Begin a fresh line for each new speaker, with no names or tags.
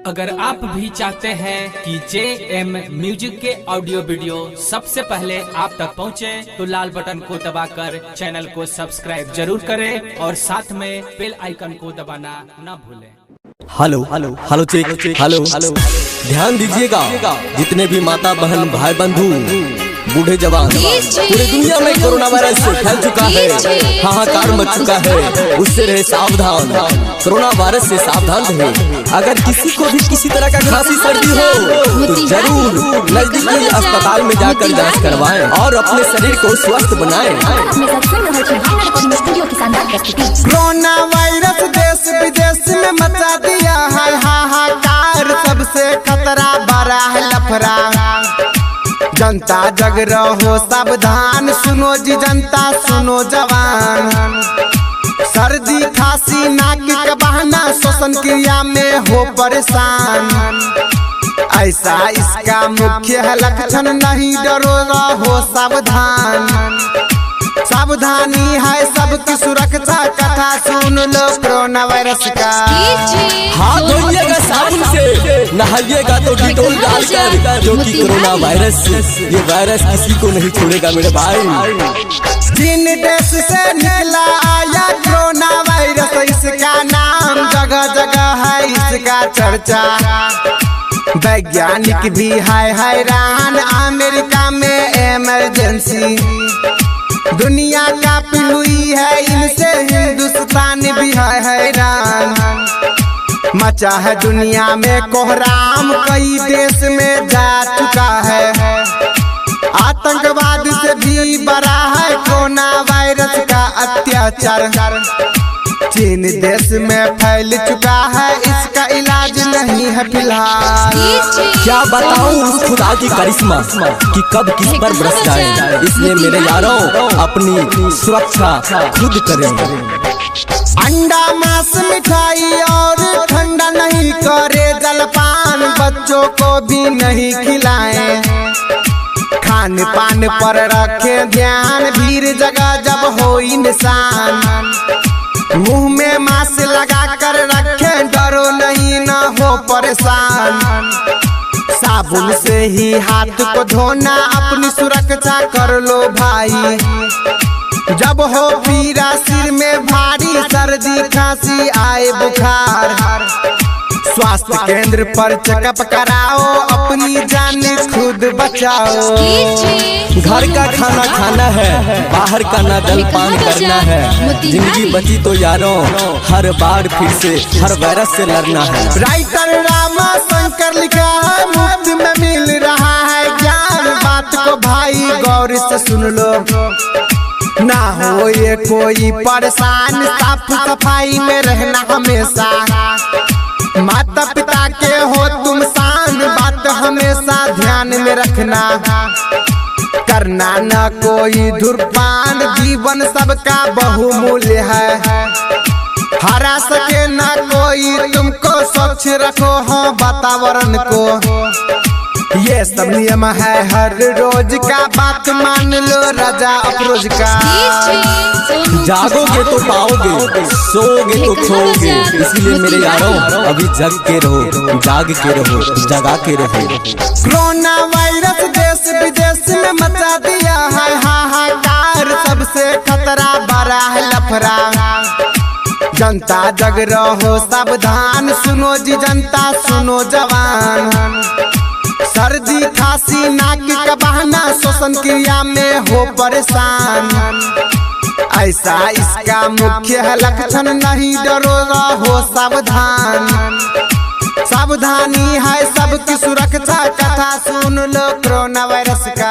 अगर आप भी चाहते हैं कि JM म्यूजिक के ऑडियो वीडियो सबसे पहले आप तक पहुंचे, तो लाल बटन को दबाकर चैनल को सब्सक्राइब जरूर करें और साथ में बेल आइकन को दबाना न भूलें।
Hello hello hello check hello hello ध्यान दीजिएगा, जितने भी माता बहन भाई बंधु बूढ़े जवान पूरे दुनिया में कोरोना वायरस फैल चुका है, हाहाकार मच चुका है। उससे रहे सावधान, कोरोना वायरस से सावधान रहे। अगर किसी को भी किसी तरह का खांसी सर्दी हो तो जरूर नजदीकी अस्पताल में जाकर जांच करवाएं और अपने शरीर को स्वस्थ बनाएं।
कोरोना वायरस देश विदेश में मचा दिया है हाहाकार, सबसे खतरा बड़ा है लफड़ा। जनता जग रहो सावधान, सुनो जी जनता सुनो जवान। सर्दी खांसी नाक का बहाना, श्वसन क्रिया में हो परेशान। ऐसा इसका मुख्य है लक्षण, नहीं डरो रहो सावधान। सावधानी है सबकी सुरक्षा, कथा सुन लो कोरोना वायरस का।
हाथ धोइएगा साबुन से, नहाइएगा तो डिटोल डालकर, क्योंकि कोरोना वायरस ये वायरस किसी को नहीं छोड़ेगा मेरे भाई।
चीन देश से निकला आया कोरोना वायरस, इसका नाम जगह जगह है इसका चर्चा। वैज्ञानिक भी है हैरान, अमेरिका में इमरजेंसी दुनिया काफी हुई है इनसे, हिंदुस्तान भी है हैरान। मचा है दुनिया में कोहराम, कई देश में जा चुका है। आतंकवाद से भी बड़ा है कोरोना वायरस का अत्याचार। चीन देश में फैल चुका है, इसका इलाज नहीं है फिलहाल।
क्या बताऊं उस खुदा की करिश्मा कि कब किस पर बरस जाए, इसलिए मेरे यारों अपनी सुरक्षा खुद करें।
अंडा मांस मिठाई और ठंडा नहीं करे जलपान, बच्चों को भी नहीं खिलाएं। खान पान पर रखें ध्यान, भीड़ जगह जब हो इंसान। मुंह में मास्क लगा कर रखें, डरो नहीं न हो परेशान। साबुन से ही हाथ को धोना, अपनी सुरक्षा कर लो भाई। जब हो पीड़ा सिर में भारी, सर्दी खांसी आए बुखार, स्वास्थ्य केंद्र पर चेकअप कराओ, अपनी जान खुद बचाओ।
घर का खाना खाना है, बाहर का ना जलपान करना है। जिंदगी बची तो यारों हर बार फिर से हर वायरस से लड़ना है।
राइटर रामा शंकर लिखा है, मुफ्त में मिल रहा है ज्ञान। बात को भाई गौर से सुन लो, ना हो ये कोई परेशान। साफ सफाई में रहना हमेशा, माता पिता के हो तुम शान। बात हमेशा ध्यान में रखना, करना न कोई धूम्रपान। जीवन सबका बहुमूल्य है, हरा सके न कोई तुमको। स्वच्छ रखो हो वातावरण को, ये सब नियम है हर रोज का। बात मान लो राजा अफरोज का।
जागोगे तो पाओगे, सोओगे तो खोओगे, इसलिए मेरे यारों अभी जग के रहो, जाग के रहो, जगा के रहो।
कोरोना वायरस देश विदेश में मचा दिया है हाहाकार, सबसे खतरा बड़ा है लफड़ा। जनता जग रहो सावधान, सुनो जी जनता सुनो जवान। सर्दी खांसी नाक का बहाना, श्वसन क्रिया में हो परेशान। ऐसा इसका मुख्य है लक्षण, नहीं डरो रहो सावधान। सावधानी है सबकी सुरक्षा, कथा सुन लो कोरोना वायरस का।